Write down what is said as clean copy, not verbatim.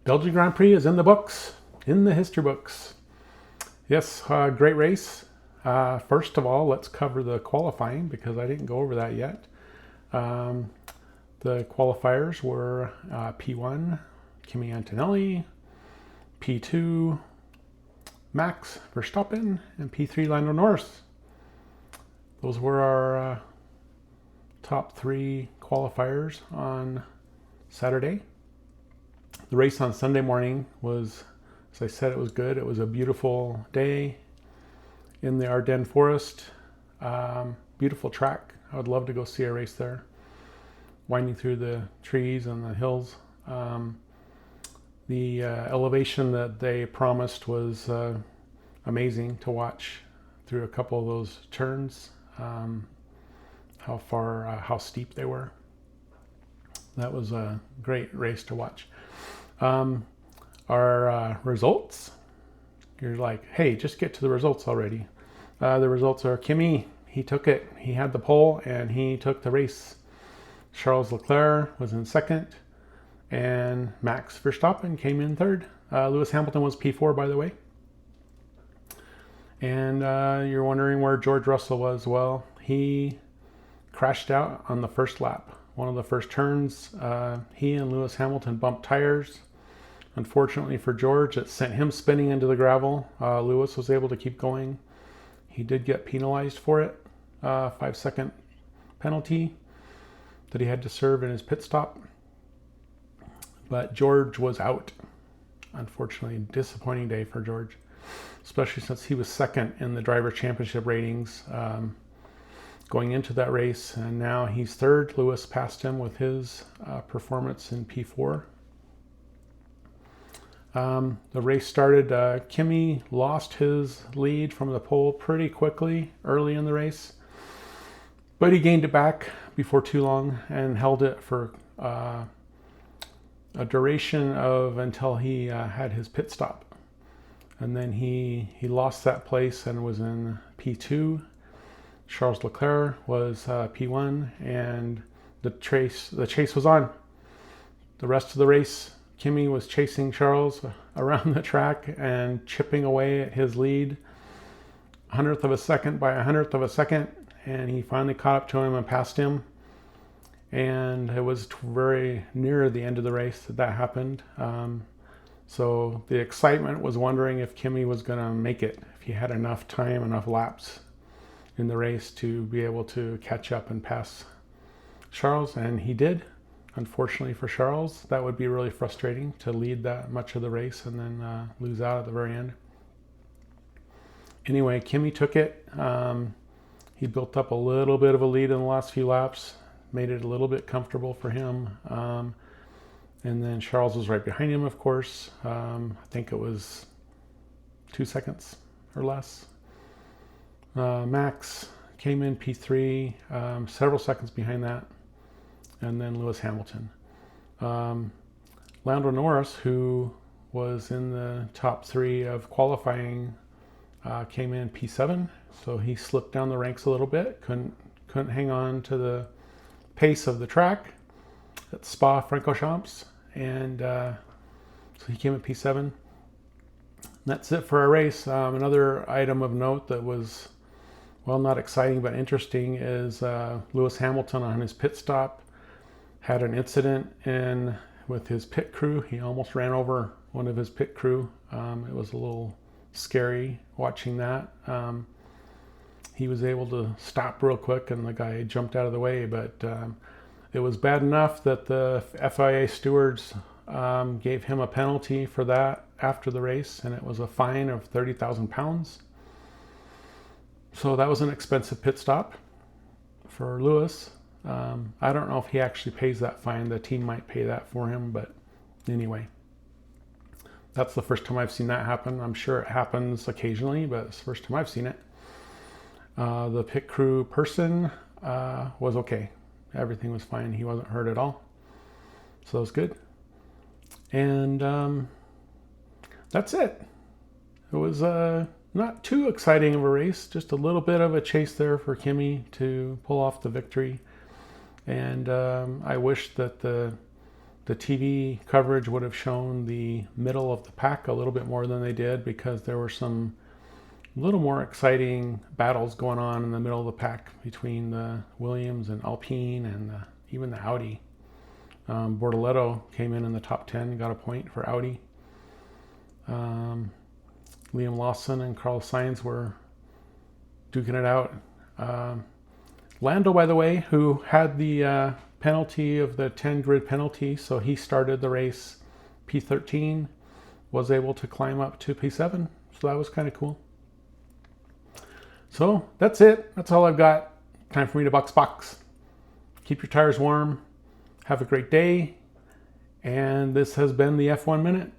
Belgian Grand Prix is in the books, in the history books. Yes, great race. First of all, let's cover the qualifying because I didn't go over that yet. The qualifiers were P1, Kimi Antonelli, P2, Max Verstappen, and P3, Lando Norris. Those were our top three qualifiers on Saturday. The race on Sunday morning was, as I said, it was good. It was a beautiful day in the Ardennes Forest. Beautiful track. I would love to go see a race there. Winding through the trees and the hills. The elevation that they promised was amazing to watch through a couple of those turns. How steep they were. That was a great race to watch. Our results, you're like, hey, just get to the results already. The results are Kimi, he took it. He had the pole and he took the race. Charles Leclerc was in second and Max Verstappen came in third. Lewis Hamilton was P4, by the way. And you're wondering where George Russell was. Well, he crashed out on the first lap. One of the first turns, he and Lewis Hamilton bumped tires. Unfortunately for George, it sent him spinning into the gravel. Lewis was able to keep going. He did get penalized for it. 5-second penalty that he had to serve in his pit stop. But George was out. Unfortunately, disappointing day for George, especially since he was second in the driver championship ratings going into that race, and now he's third. Lewis passed him with his performance in P4. The race started, Kimi lost his lead from the pole pretty quickly early in the race, but he gained it back before too long and held it for a duration of until he had his pit stop. And then he lost that place and was in P2. Charles Leclerc was P1, and the chase was on. The rest of the race, Kimi was chasing Charles around the track and chipping away at his lead, 100th of a second by 100th of a second, and he finally caught up to him and passed him. And it was very near the end of the race that happened. So the excitement was wondering if Kimi was going to make it, if he had enough time, enough laps in the race to be able to catch up and pass Charles, and he did. Unfortunately for Charles, that would be really frustrating to lead that much of the race and then lose out at the very end. Anyway, Kimi took it. He built up a little bit of a lead in the last few laps, made it a little bit comfortable for him. And then Charles was right behind him, of course. I think it was 2 seconds or less. Max came in P3, several seconds behind that, and then Lewis Hamilton. Lando Norris, who was in the top three of qualifying, came in P7, so he slipped down the ranks a little bit, couldn't hang on to the pace of the track at Spa-Francorchamps, and so he came in P7. That's it for our race. Another item of note that was, well, not exciting but interesting is Lewis Hamilton on his pit stop had an incident with his pit crew. He almost ran over one of his pit crew. It was a little scary watching that. He was able to stop real quick and the guy jumped out of the way, but it was bad enough that the FIA stewards gave him a penalty for that after the race, and it was a fine of 30,000 pounds. So that was an expensive pit stop for Lewis. I don't know if he actually pays that fine. The team might pay that for him, but anyway. That's the first time I've seen that happen. I'm sure it happens occasionally, but it's the first time I've seen it. The pit crew person was okay. Everything was fine. He wasn't hurt at all. So that was good. And that's it. It was not too exciting of a race, just a little bit of a chase there for Kimi to pull off the victory. And I wish that the the TV coverage would have shown the middle of the pack a little bit more than they did, because there were some little more exciting battles going on in the middle of the pack between the Williams and Alpine and even the Audi. Bortoleto came in the top 10 and got a point for Audi. Liam Lawson and Carlos Sainz were duking it out. Lando, by the way, who had the penalty of the 10 grid penalty, so he started the race P13, was able to climb up to P7, so that was kind of cool. So that's it. That's all I've got. Time for me to box. Keep your tires warm. Have a great day. And this has been the F1 Minute.